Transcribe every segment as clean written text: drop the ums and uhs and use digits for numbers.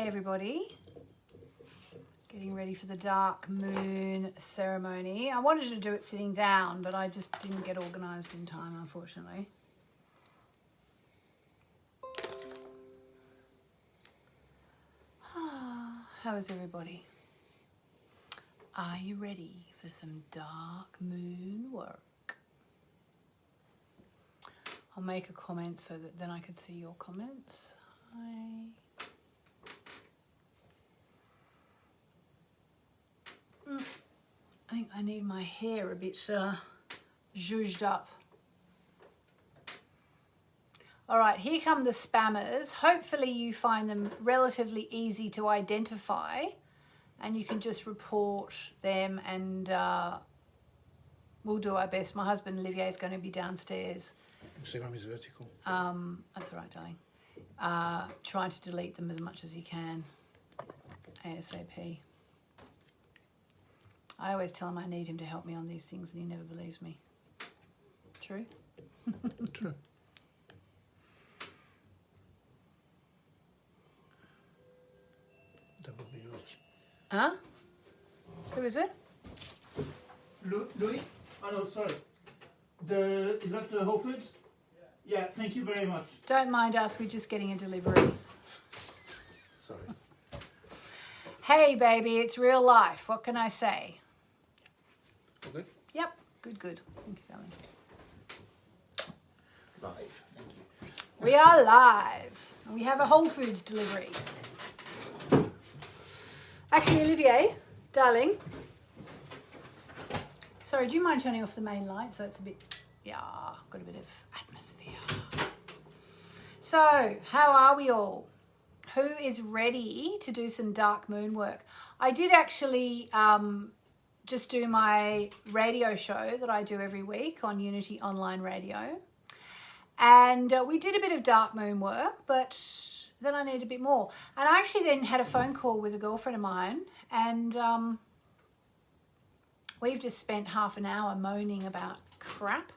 Hey everybody. Getting ready for the dark moon ceremony. I wanted to do it sitting down, but I just didn't get organised in time, unfortunately. How is everybody? Are you ready for some dark moon work? I'll make a comment so that then I could see your comments. Hi. I think I need my hair a bit zhuzhed up. All right, here come the spammers. Hopefully you find them relatively easy to identify and you can just report them, and we'll do our best. My husband Olivier is going to be downstairs. Instagram is vertical. That's all right, darling. Trying to delete them as much as he can ASAP. I always tell him I need him to help me on these things and he never believes me. True? True. That would be rich. Huh? Who is it? Louis? Oh no, sorry. Is that the Whole Foods? Yeah, thank you very much. Don't mind us, we're just getting a delivery. Sorry. Hey baby, it's real life. What can I say? Okay. Yep, good. Thank you, darling. Live. Thank you. We are live. We have a Whole Foods delivery. Actually, Olivier, darling. Sorry, do you mind turning off the main light so it's a bit, yeah, got a bit of atmosphere. So, how are we all? Who is ready to do some dark moon work? I did actually just do my radio show that I do every week on Unity Online Radio. And we did a bit of dark moon work, but then I need a bit more. And I actually then had a phone call with a girlfriend of mine, and we've just spent half an hour moaning about crap.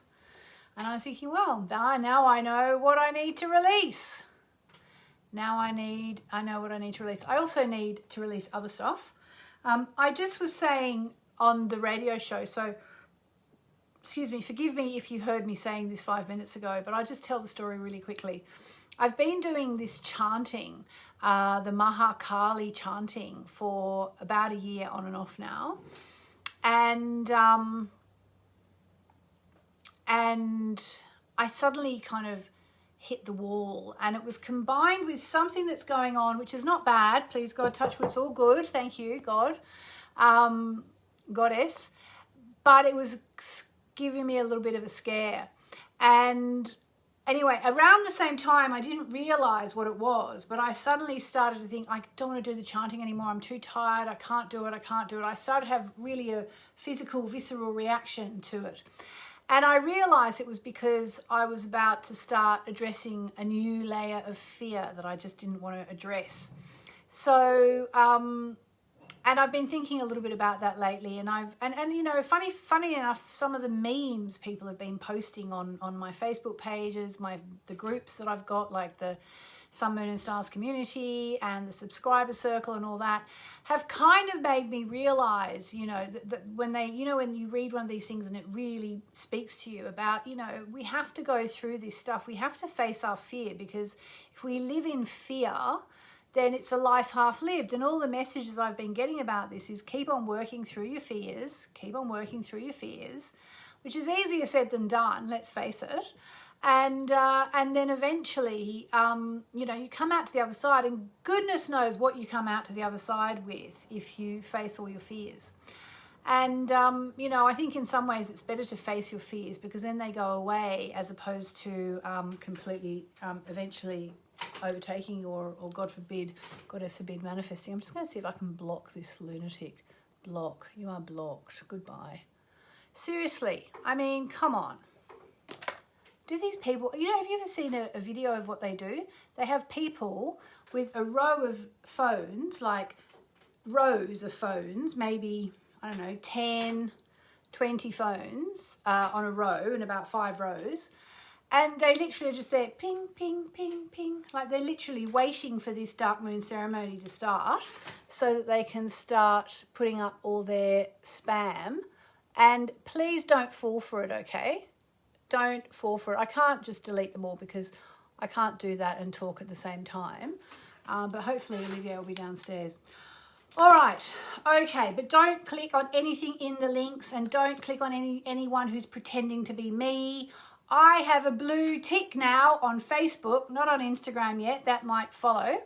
And I was thinking, well, now I know what I need to release. I know what I need to release. I also need to release other stuff. I just was saying on the radio show, so excuse me, forgive me if you heard me saying this 5 minutes ago, but I'll just tell the story really quickly. I've been doing this chanting, the Mahakali chanting, for about a year on and off now. And I suddenly kind of hit the wall, and it was combined with something that's going on, which is not bad. Please, God, touch wood, it's all good. Thank you, God, Goddess. But it was giving me a little bit of a scare. And anyway, around the same time, I didn't realize what it was, but I suddenly started to think, I don't want to do the chanting anymore. I'm too tired. I can't do it. I started to have really a physical, visceral reaction to it. And I realized it was because I was about to start addressing a new layer of fear that I just didn't want to address. So, and I've been thinking a little bit about that lately, and you know, funny enough, some of the memes people have been posting on my Facebook pages, the groups that I've got, like the Sun, Moon and Stars community and the subscriber circle and all that, have kind of made me realize, you know, that when when you read one of these things and it really speaks to you about, you know, we have to go through this stuff. We have to face our fear, because if we live in fear, then it's a life half lived. And all the messages I've been getting about this is keep on working through your fears, which is easier said than done, let's face it. And then eventually, you know, you come out to the other side, and goodness knows what you come out to the other side with if you face all your fears. And, you know, I think in some ways it's better to face your fears, because then they go away, as opposed to completely eventually overtaking you, or God forbid, Goddess forbid, manifesting. I'm just going to see if I can block this lunatic. Block. You are blocked. Goodbye. Seriously, I mean, come on. Do these people, you know, have you ever seen a video of what they do? They have people with a row of phones, like rows of phones, maybe, I don't know, 10, 20 phones on a row, in about 5 rows. And they literally are just there, ping, ping, ping, ping. Like they're literally waiting for this dark moon ceremony to start so that they can start putting up all their spam. And please don't fall for it, okay? Don't fall for it. I can't just delete them all because I can't do that and talk at the same time. But hopefully Olivia will be downstairs. All right, okay, but don't click on anything in the links and don't click on anyone who's pretending to be me. I have a blue tick now on Facebook, not on Instagram yet. That might follow.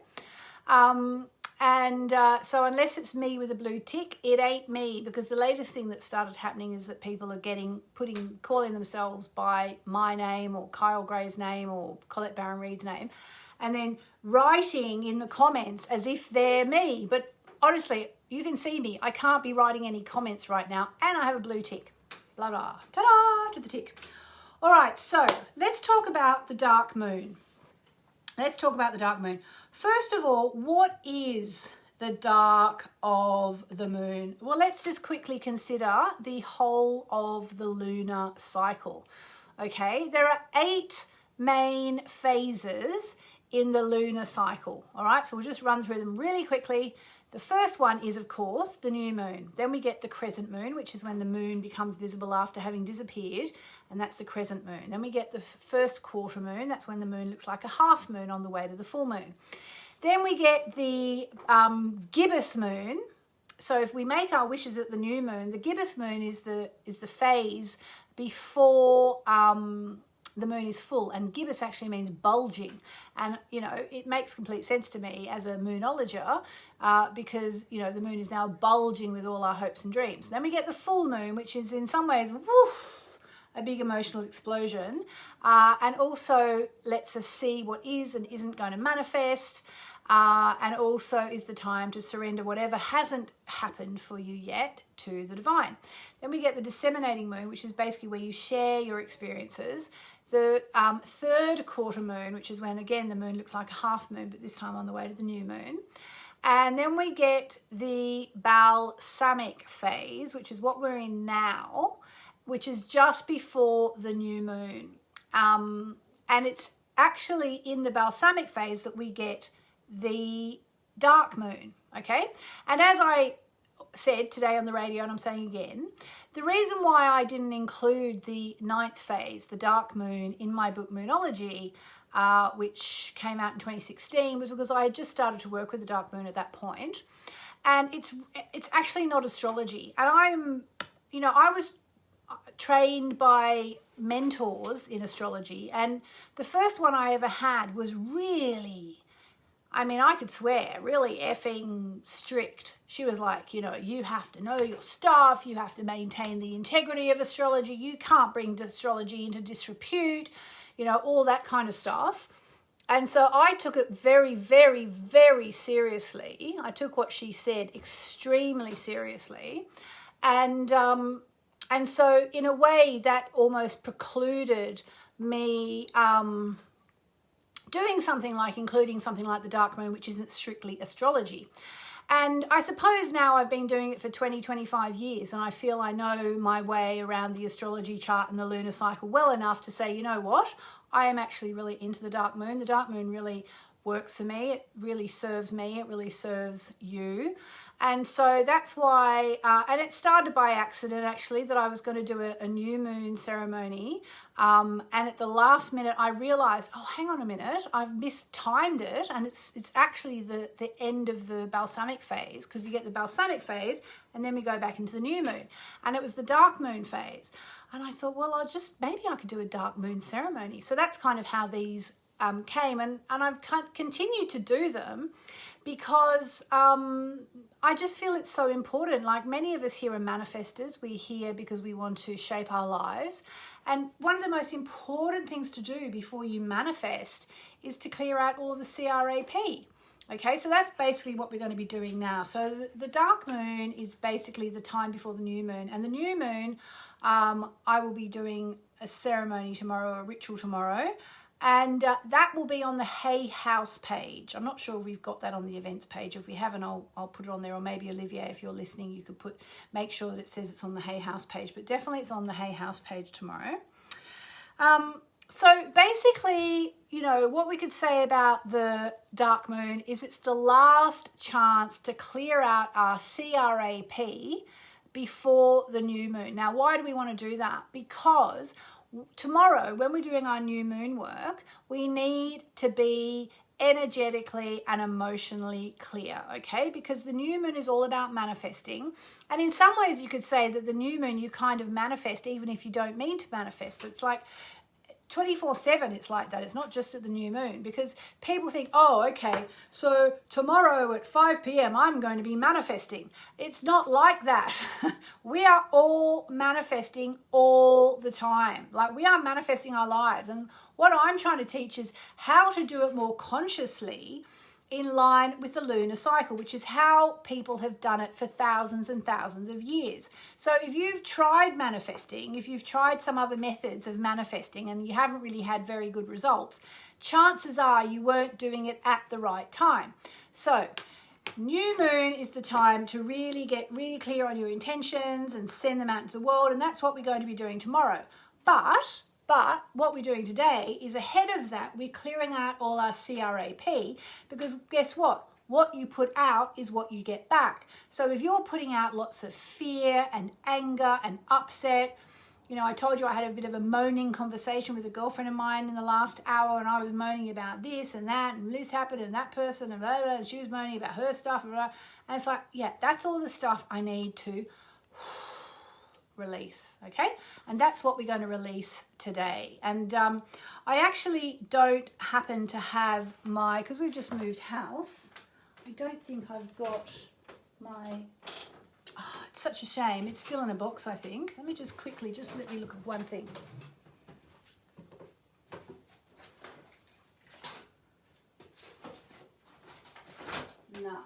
So unless it's me with a blue tick, it ain't me, because the latest thing that started happening is that people are calling themselves by my name or Kyle Gray's name or Colette Barron Reed's name, and then writing in the comments as if they're me. But honestly, you can see me. I can't be writing any comments right now, and I have a blue tick. Blah, blah. Ta-da to the tick. All right, so let's talk about the dark moon. Let's talk about the dark moon. First of all, what is the dark of the moon? Well, let's just quickly consider the whole of the lunar cycle. Okay, there are 8 main phases in the lunar cycle. All right, so we'll just run through them really quickly. The first one is, of course, the new moon. Then we get the crescent moon, which is when the moon becomes visible after having disappeared, and that's the crescent moon. Then we get the first quarter moon. That's when the moon looks like a half moon on the way to the full moon. Then we get the gibbous moon. So if we make our wishes at the new moon, the gibbous moon is the phase before the moon is full, and gibbous actually means bulging, and it makes complete sense to me as a moonologer because the moon is now bulging with all our hopes and dreams. Then we get the full moon, which is in some ways a big emotional explosion, and also lets us see what is and isn't going to manifest, and also is the time to surrender whatever hasn't happened for you yet to the divine. Then we get the disseminating moon, which is basically where you share your experiences. The third quarter moon, which is when, again, the moon looks like a half moon, but this time on the way to the new moon. And then we get the balsamic phase, which is what we're in now, which is just before the new moon. And it's actually in the balsamic phase that we get the dark moon, okay? And as I said today on the radio, and I'm saying again, the reason why I didn't include the 9th phase, the dark moon, in my book Moonology, which came out in 2016, was because I had just started to work with the dark moon at that point. And it's actually not astrology. And I was trained by mentors in astrology, and the first one I ever had was really, I could swear, really effing strict. She was like, you have to know your stuff, you have to maintain the integrity of astrology, you can't bring astrology into disrepute, all that kind of stuff. And so I took it very, very, very seriously. I took what she said extremely seriously. And so in a way that almost precluded me doing something like including something like the dark moon, which isn't strictly astrology. And I suppose now I've been doing it for 20-25 years, and I feel I know my way around the astrology chart and the lunar cycle well enough to say, you know what, I am actually really into the dark moon. The dark moon really works for me. It really serves me. It really serves you. And so that's why, and it started by accident actually, that I was going to do a new moon ceremony. And at the last minute, I realized, oh, hang on a minute, I've mistimed it. And it's actually the end of the balsamic phase, because you get the balsamic phase and then we go back into the new moon. And it was the dark moon phase. And I thought, well, maybe I could do a dark moon ceremony. So that's kind of how these came, and I've continued to do them because I just feel it's so important. Like, many of us here are manifestors. We're here because we want to shape our lives, and one of the most important things to do before you manifest is to clear out all the CRAP. Okay, so that's basically what we're going to be doing now. So the dark moon is basically the time before the new moon, and the new moon, I will be doing a ceremony tomorrow, a ritual tomorrow. And that will be on the Hay House page. I'm not sure if we've got that on the events page. If we haven't, I'll put it on there. Or maybe Olivia, if you're listening, you could make sure that it says it's on the Hay House page. But definitely it's on the Hay House page tomorrow. So basically, you know, what we could say about the dark moon is it's the last chance to clear out our CRAP before the new moon. Now, why do we want to do that? Because tomorrow, when we're doing our new moon work, we need to be energetically and emotionally clear, okay? Because the new moon is all about manifesting. And in some ways, you could say that the new moon, you kind of manifest even if you don't mean to manifest. It's like 24/7 it's like that. It's not just at the new moon, because people think, oh, okay, so tomorrow at 5 p.m. I'm going to be manifesting. It's not like that. We are all manifesting all the time. Like, we are manifesting our lives. And what I'm trying to teach is how to do it more consciously in line with the lunar cycle, which is how people have done it for thousands and thousands of years. So if you've tried manifesting, if you've tried some other methods of manifesting and you haven't really had very good results, chances are you weren't doing it at the right time. So new moon is the time to really get really clear on your intentions and send them out into the world, and that's what we're going to be doing tomorrow. But what we're doing today is ahead of that, we're clearing out all our CRAP, because guess what? What you put out is what you get back. So if you're putting out lots of fear and anger and upset, you know, I told you I had a bit of a moaning conversation with a girlfriend of mine in the last hour, and I was moaning about this and that, and this happened and that person and blah, blah, and she was moaning about her stuff, and blah, blah. And it's like, yeah, that's all the stuff I need to release, okay? And that's what we're going to release today. And I actually don't happen to have my, because we've just moved house, I don't think I've got my, oh, it's such a shame. It's still in a box, I think. Let me just quickly, just let me look at one thing. No.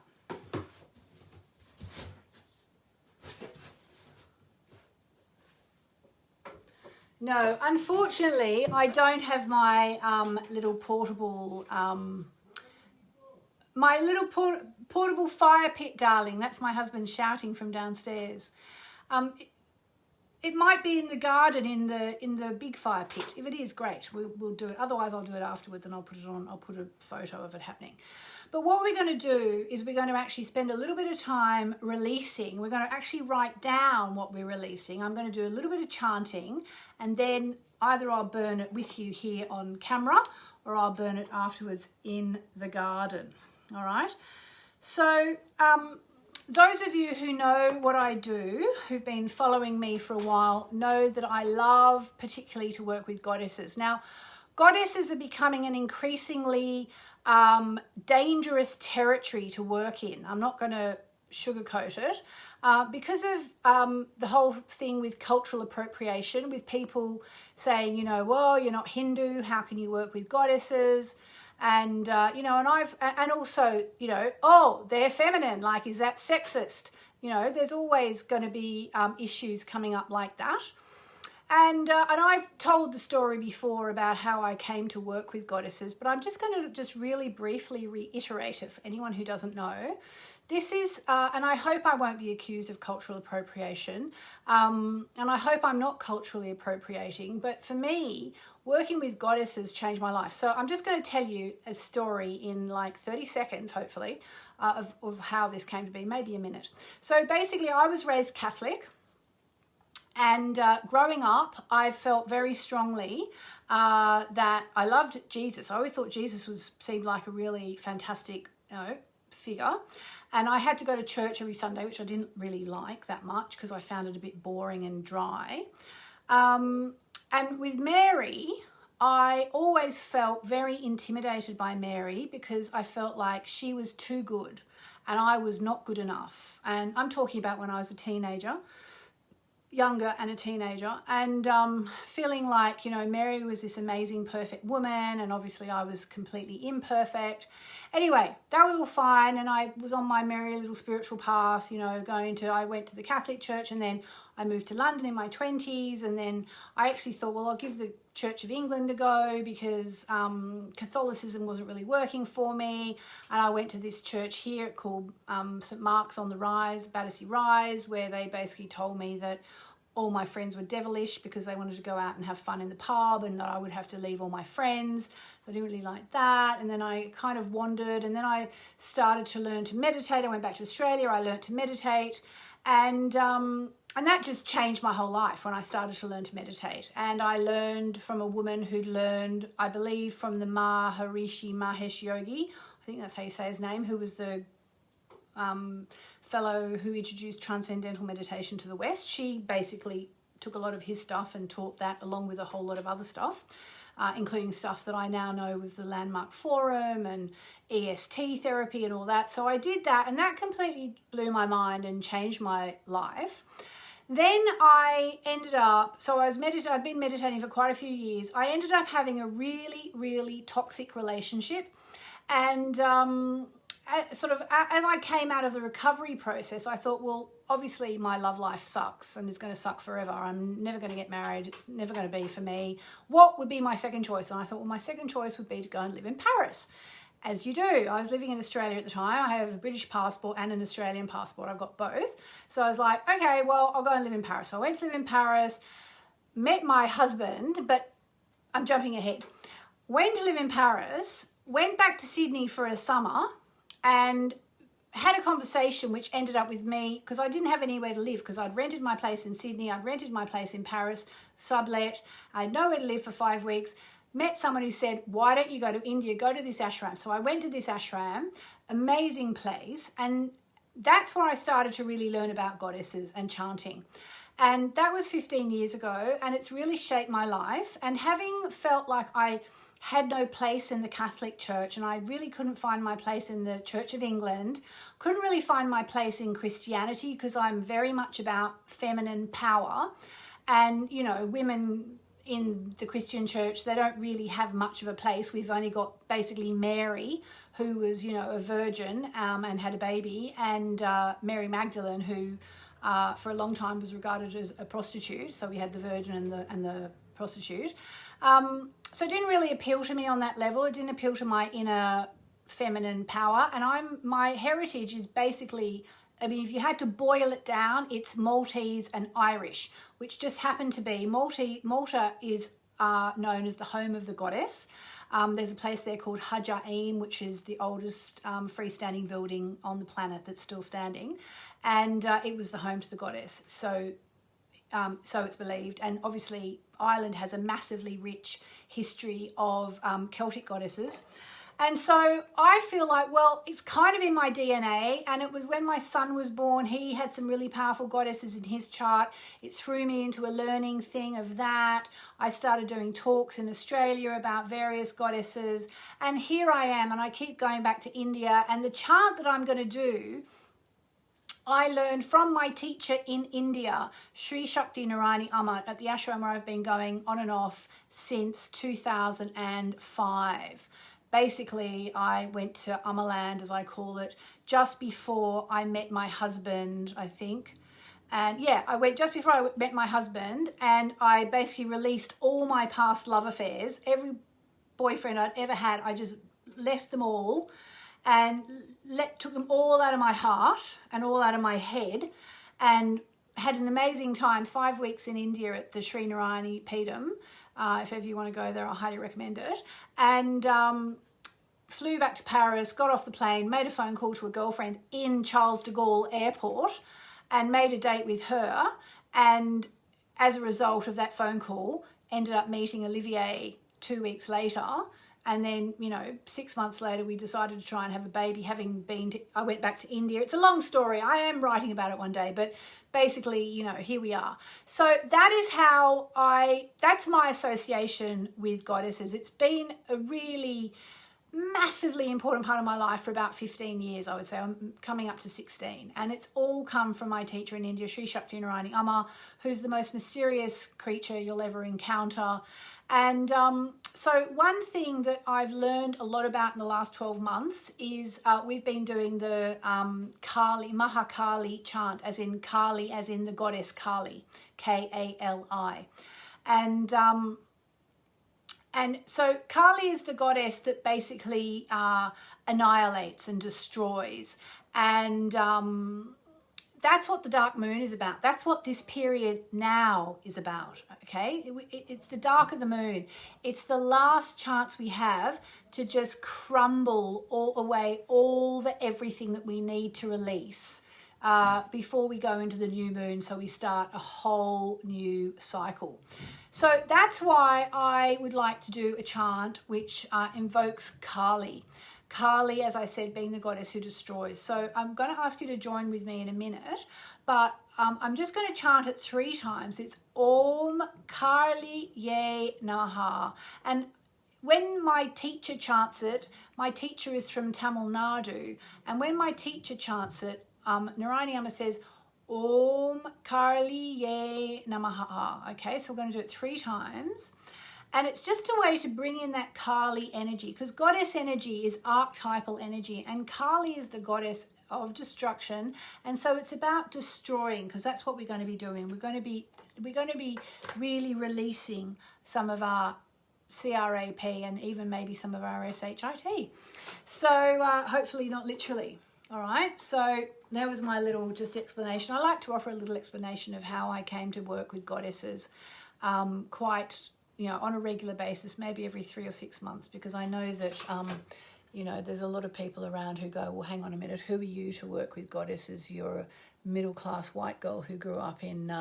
No, unfortunately, I don't have my little portable, portable fire pit, darling. That's my husband shouting from downstairs. It might be in the garden in the big fire pit. If it is, great. We'll do it. Otherwise, I'll do it afterwards, and I'll put it on. I'll put a photo of it happening. But what we're going to do is we're going to actually spend a little bit of time releasing. We're going to actually write down what we're releasing. I'm going to do a little bit of chanting, and then either I'll burn it with you here on camera, or I'll burn it afterwards in the garden. All right? So those of you who know what I do, who've been following me for a while, know that I love particularly to work with goddesses. Now, goddesses are becoming an increasingly dangerous territory to work in. I'm not going to sugarcoat it because of the whole thing with cultural appropriation, with people saying, you know, well, you're not Hindu, how can you work with goddesses? And you know, and also, you know, oh, they're feminine, like, is that sexist? You know, there's always going to be issues coming up like that. And I've told the story before about how I came to work with goddesses, but I'm just going to just really briefly reiterate it for anyone who doesn't know. This is, and I hope I won't be accused of cultural appropriation, and I hope I'm not culturally appropriating, but for me, working with goddesses changed my life. So I'm just going to tell you a story in like 30 seconds, hopefully, of how this came to be, maybe a minute. So basically, I was raised Catholic. And growing up, I felt very strongly that I loved Jesus. I always thought Jesus seemed like a really fantastic, you know, figure. And I had to go to church every Sunday, which I didn't really like that much because I found it a bit boring and dry. And with Mary, I always felt very intimidated by Mary because I felt like she was too good and I was not good enough. And I'm talking about when I was a teenager. Younger and a teenager, and feeling like, you know, Mary was this amazing, perfect woman, and obviously I was completely imperfect. Anyway, that was all fine, and I was on my merry little spiritual path, you know, I went to the Catholic church, and then I moved to London in my 20s, and then I actually thought, well, I'll give the Church of England a go because Catholicism wasn't really working for me, and I went to this church here called St Mark's on the Rise, Battersea Rise, where they basically told me that all my friends were devilish because they wanted to go out and have fun in the pub, and that I would have to leave all my friends. So I didn't really like that. And then I kind of wandered, and then I started to learn to meditate. I went back to Australia, I learned to meditate, and that just changed my whole life when I started to learn to meditate. And I learned from a woman who learned, I believe, from the Maharishi Mahesh Yogi, I think that's how you say his name, who was the fellow who introduced transcendental meditation to the West. She basically took a lot of his stuff and taught that, along with a whole lot of other stuff, including stuff that I now know was the Landmark Forum and EST therapy and all that. So I did that, and that completely blew my mind and changed my life. Then I ended up, so I'd been meditating for quite a few years. I ended up having a really, really toxic relationship, and as I came out of the recovery process, I thought, well, obviously my love life sucks and it's going to suck forever. I'm never going to get married. It's never going to be for me. What would be my second choice? And I thought, well, my second choice would be to go and live in Paris, as you do. I was living in Australia at the time. I have a British passport and an Australian passport. I've got both. So I was like, okay, well, I'll go and live in Paris. So I went to live in Paris, met my husband, but I'm jumping ahead. Went to live in Paris, went back to Sydney for a summer, and had a conversation which ended up with me, because I didn't have anywhere to live, because I'd rented my place in Sydney, I'd rented my place in Paris, sublet, I had nowhere to live for 5 weeks, met someone who said, why don't you go to India, go to this ashram. So I went to this ashram, amazing place, and that's where I started to really learn about goddesses and chanting. And that was 15 years ago, and it's really shaped my life. And having felt like I had no place in the Catholic Church, and I really couldn't find my place in the Church of England, couldn't really find my place in Christianity, because I'm very much about feminine power. And, you know, women in the Christian church, they don't really have much of a place. We've only got basically Mary, who was, you know, a virgin and had a baby, and Mary Magdalene, who for a long time was regarded as a prostitute. So we had the virgin and the prostitute. So it didn't really appeal to me on that level. It didn't appeal to my inner feminine power. And my heritage is basically, I mean, if you had to boil it down, it's Maltese and Irish, which just happen to be, Malta is known as the home of the goddess. There's a place there called Hajaim, which is the oldest freestanding building on the planet that's still standing. And it was the home to the goddess. So it's believed. And obviously Ireland has a massively rich history of Celtic goddesses. And so I feel like, well, it's kind of in my DNA. And it was when my son was born, he had some really powerful goddesses in his chart. It threw me into a learning thing of that. I started doing talks in Australia about various goddesses. And here I am, and I keep going back to India. And the chant that I'm going to do, I learned from my teacher in India, Sri Shakti Narayani Amma, at the ashram where I've been going on and off since 2005. Basically, I went to Amaland, as I call it, just before I met my husband, I think. And yeah, I went just before I met my husband, and I basically released all my past love affairs. Every boyfriend I'd ever had, I just left them all and took them all out of my heart and all out of my head, and had an amazing time, 5 weeks in India at the Sri Narayani Peedam. If ever you want to go there, I highly recommend it. And flew back to Paris, got off the plane, made a phone call to a girlfriend in Charles de Gaulle Airport, and made a date with her. And as a result of that phone call, ended up meeting Olivier 2 weeks later. And then, 6 months later, we decided to try and have a baby, I went back to India. It's a long story. I am writing about it one day, but basically, here we are. So that is that's my association with goddesses. It's been a really massively important part of my life for about 15 years, I would say. I'm coming up to 16. And it's all come from my teacher in India, Sri Shakti Narayani Amma, who's the most mysterious creature you'll ever encounter. And so one thing that I've learned a lot about in the last 12 months is we've been doing the Kali, Mahakali chant, as in Kali, as in the goddess Kali, Kali. And so Kali is the goddess that basically annihilates and destroys. And that's what the dark moon is about. That's what this period now is about, okay? It's the dark of the moon. It's the last chance we have to just crumble all away all the everything that we need to release before we go into the new moon, so we start a whole new cycle. So that's why I would like to do a chant which invokes Kali. Kali, as I said, being the goddess who destroys. So I'm going to ask you to join with me in a minute, but I'm just going to chant it 3 times. It's Om Kali Ye Namaha. And when my teacher chants it, my teacher is from Tamil Nadu, and when my teacher chants it, Narayana says, Om Kali Ye Namaha. Okay, so we're going to do it 3 times. And it's just a way to bring in that Kali energy, because goddess energy is archetypal energy, and Kali is the goddess of destruction. And so it's about destroying, because that's what we're going to be doing. We're going to be really releasing some of our CRAP and even maybe some of our SHIT. So hopefully not literally. All right, so that was my little just explanation. I like to offer a little explanation of how I came to work with goddesses quite, on a regular basis, maybe every 3 or 6 months, because I know that, there's a lot of people around who go, well, hang on a minute, who are you to work with goddesses? You're a middle-class white girl who grew up in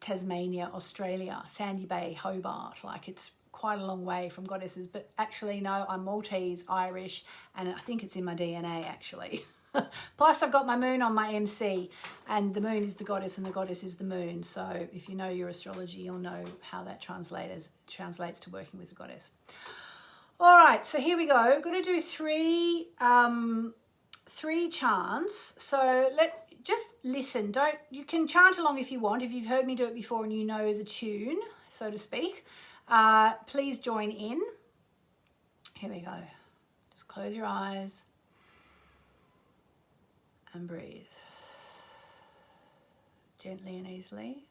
Tasmania, Australia, Sandy Bay, Hobart. Like, it's quite a long way from goddesses, but actually, no, I'm Maltese, Irish, and I think it's in my DNA, actually. Plus, I've got my moon on my MC, and the moon is the goddess and the goddess is the moon. So if you know your astrology, you'll know how that translates to working with the goddess. All right, so here we go. We're going to do 3 chants. So just listen. You can chant along if you want. If you've heard me do it before and you know the tune, so to speak, please join in. Here we go. Just close your eyes and breathe gently and easily.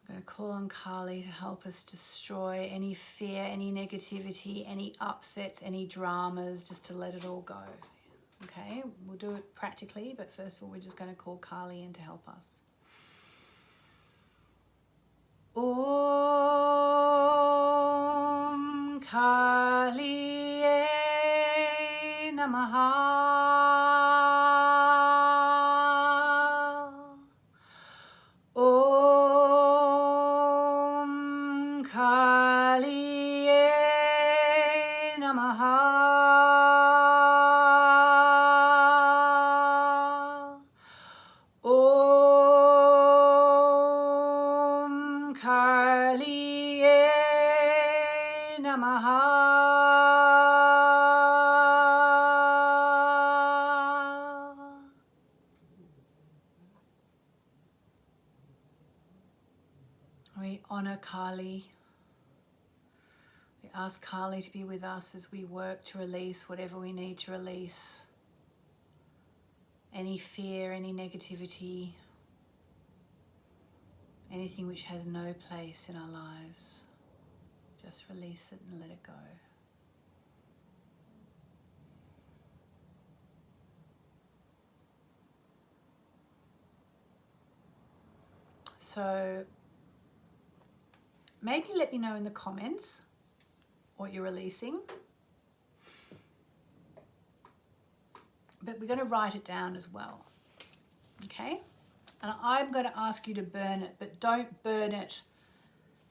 I'm going to call on Kali to help us destroy any fear, any negativity, any upsets, any dramas, just to let it all go. Okay, we'll do it practically, but first of all, we're just going to call Kali in to help us. Om Kali Namaha. Om Kali Namaha. Om Kali Namaha. We honor Kali. We ask Kali to be with us as we work to release whatever we need to release. Any fear, any negativity, anything which has no place in our lives. Just release it and let it go. So maybe let me know in the comments what you're releasing. But we're going to write it down as well. Okay? And I'm going to ask you to burn it, but don't burn it.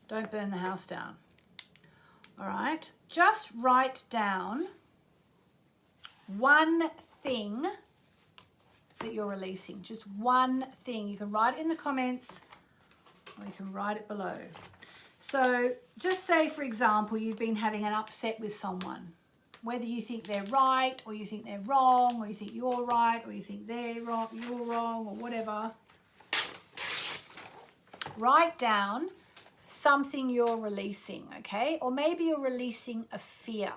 Don't burn the house down. All right? Just write down one thing that you're releasing. Just one thing. You can write it in the comments or you can write it below. So just say, for example, you've been having an upset with someone. Whether you think they're right or you think they're wrong or you think you're right or you think they're wrong, you're wrong or whatever. Write down something you're releasing, okay? Or maybe you're releasing a fear.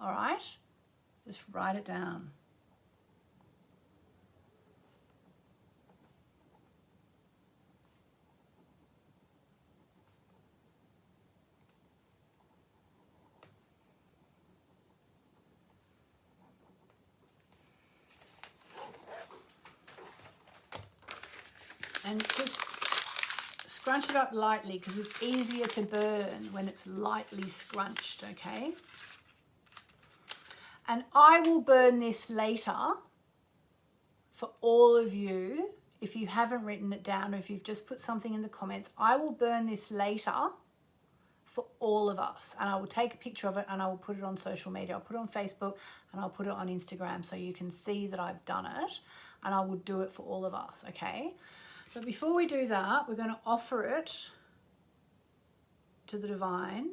All right? Just write it down. and just scrunch it up lightly because it's easier to burn when it's lightly scrunched, okay? And I will burn this later for all of you. If you haven't written it down or if you've just put something in the comments, I will burn this later for all of us. And I will take a picture of it and I will put it on social media. I'll put it on Facebook and I'll put it on Instagram so you can see that I've done it, and I will do it for all of us, okay? But before we do that, we're going to offer it to the divine.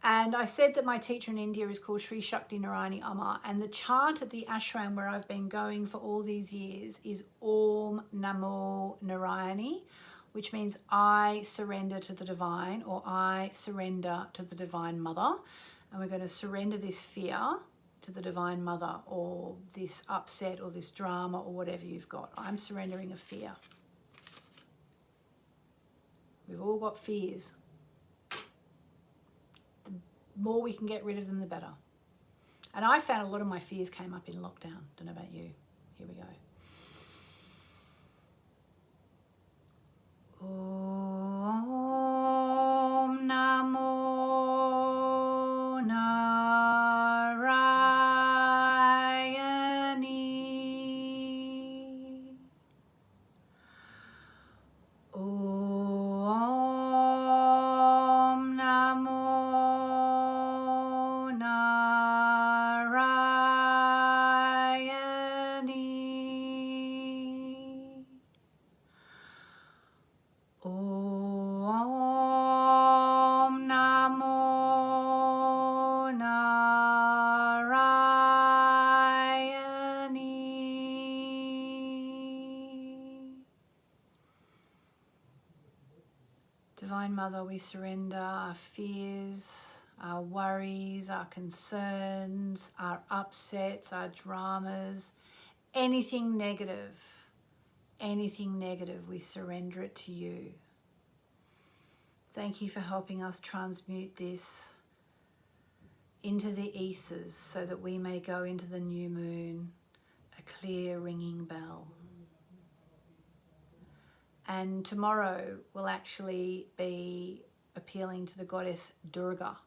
And I said that my teacher in India is called Sri Shakti Narayani Amma, and the chant at the ashram where I've been going for all these years is Om Namo Narayani, which means I surrender to the divine, or I surrender to the divine mother. And we're going to surrender this fear to the divine mother, or this upset or this drama or whatever you've got. I'm surrendering a fear. We've all got fears. The more we can get rid of them, the better. And I found a lot of my fears came up in lockdown. Don't know about you. Here we go. Om Namo Narayani. Om Namo Narayani. Om Namo Narayani. Divine Mother, we surrender our fears, our worries, our concerns, our upsets, our dramas, anything negative, we surrender it to you. Thank you for helping us transmute this into the ethers so that we may go into the new moon, a clear ringing bell. And tomorrow will actually be appealing to the goddess Durga,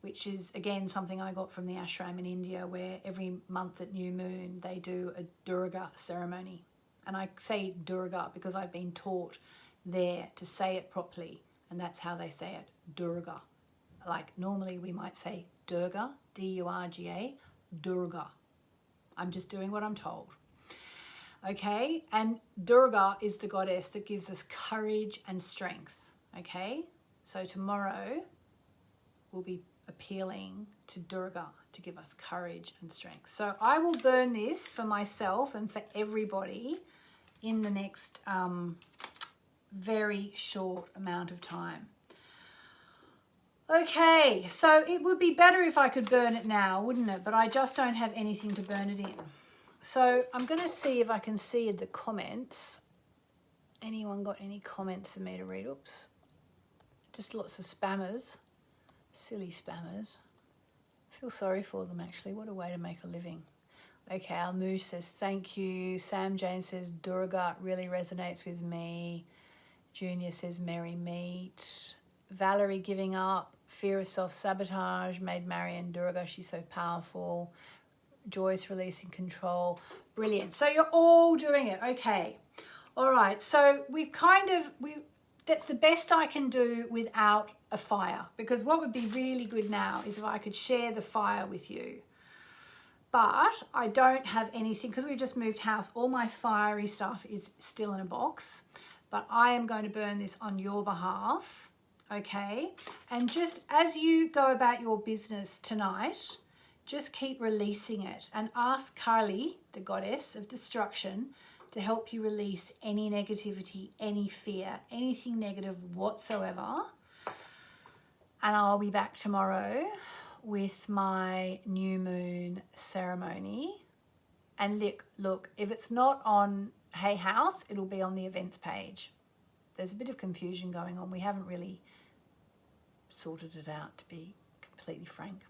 which is again something I got from the ashram in India, where every month at new moon they do a Durga ceremony. And I say Durga because I've been taught there to say it properly, and that's how they say it, Durga. Like normally we might say Durga, D-U-R-G-A, Durga. I'm just doing what I'm told. Okay, and Durga is the goddess that gives us courage and strength. Okay, so tomorrow we'll be appealing to Durga to give us courage and strength. So I will burn this for myself and for everybody in the next very short amount of time. Okay, so it would be better if I could burn it now, wouldn't it? But I just don't have anything to burn it in. So I'm going to see if I can see the comments. Anyone got any comments for me to read? Oops. Just lots of spammers. Silly spammers. I feel sorry for them, actually. What a way to make a living. Okay, Almouche says, thank you. Sam Jane says, Durga really resonates with me. Junior says, merry meet. Valerie giving up. Fear of self-sabotage made Marian Durga. She's so powerful. Joyce releasing control. Brilliant. So you're all doing it. Okay. All right. So that's the best I can do without a fire, because what would be really good now is if I could share the fire with you. But I don't have anything because we just moved house. All my fiery stuff is still in a box, but I am going to burn this on your behalf. Okay. And just as you go about your business tonight, just keep releasing it and ask Kali, the goddess of destruction, to help you release any negativity, any fear, anything negative whatsoever. And I'll be back tomorrow with my new moon ceremony. And look, if it's not on Hey House, it'll be on the events page. There's a bit of confusion going on. We haven't really sorted it out, to be completely frank.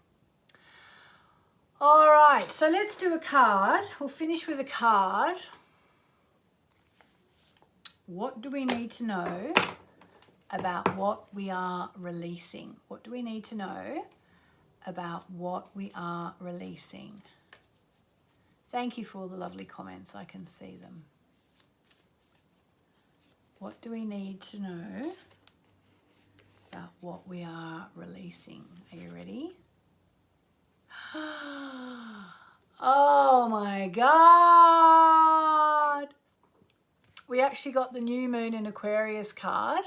All right, so let's do a card. We'll finish with a card. What do we need to know about what we are releasing? What do we need to know about what we are releasing? Thank you for all the lovely comments. I can see them. What do we need to know about what we are releasing? Are you ready? Oh my God. We actually got the new moon in Aquarius card.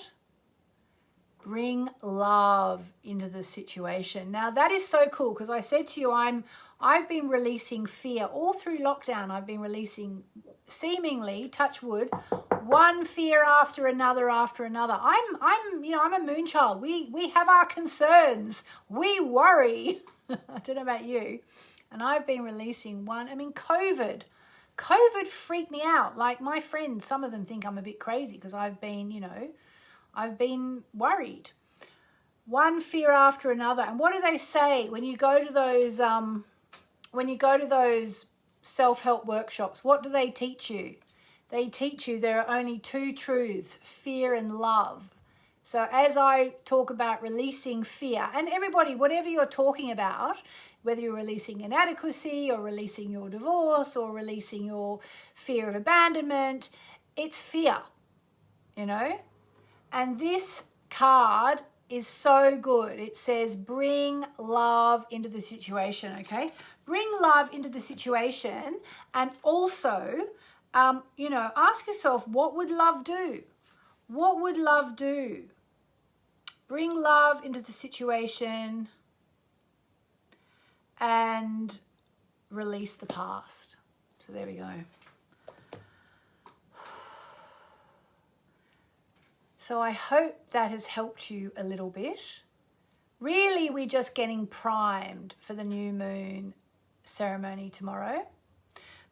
Bring love into the situation. Now that is so cool because I said to you, I've been releasing fear all through lockdown. I've been releasing seemingly, touch wood, one fear after another after another. I'm a moon child. We have our concerns. We worry. I don't know about you. And I've been releasing one. I mean, COVID freaked me out. Like my friends, some of them think I'm a bit crazy because I've been worried. One fear after another. And what do they say when you go to those self-help workshops? What do they teach you? They teach you there are only two truths, fear and love. So as I talk about releasing fear, and everybody, whatever you're talking about, whether you're releasing inadequacy or releasing your divorce or releasing your fear of abandonment, it's fear, And this card is so good. It says, bring love into the situation, okay? Bring love into the situation, and also, ask yourself, what would love do? What would love do? Bring love into the situation and release the past. So there we go. So I hope that has helped you a little bit. Really, we're just getting primed for the new moon ceremony tomorrow.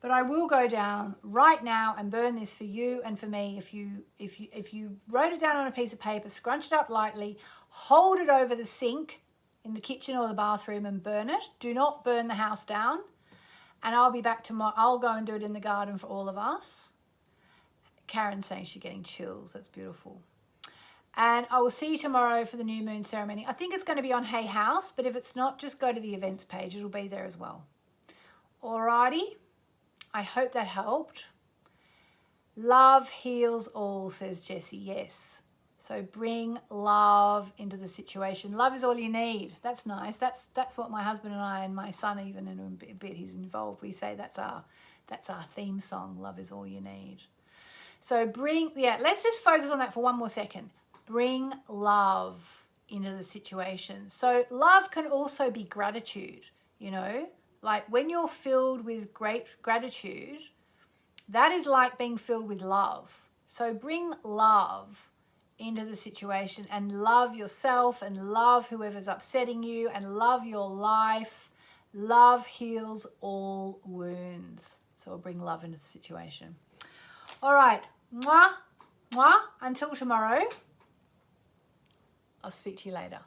But I will go down right now and burn this for you and for me. If you wrote it down on a piece of paper, scrunch it up lightly, hold it over the sink in the kitchen or the bathroom and burn it. Do not burn the house down. And I'll be back tomorrow. I'll go and do it in the garden for all of us. Karen's saying she's getting chills. That's beautiful. And I will see you tomorrow for the new moon ceremony. I think it's going to be on Hey House, but if it's not, just go to the events page. It'll be there as well. Alrighty. I hope that helped. Love heals all, says Jessie. Yes. So bring love into the situation. Love is all you need. That's nice. That's what my husband and I and my son, even in a bit he's involved, we say that's our theme song. Love is all you need. So let's just focus on that for one more second. Bring love into the situation. So love can also be gratitude, Like when you're filled with great gratitude, that is like being filled with love. So bring love into the situation and love yourself and love whoever's upsetting you and love your life. Love heals all wounds. So we'll bring love into the situation. All right. Mwah, mwah. Until tomorrow. I'll speak to you later.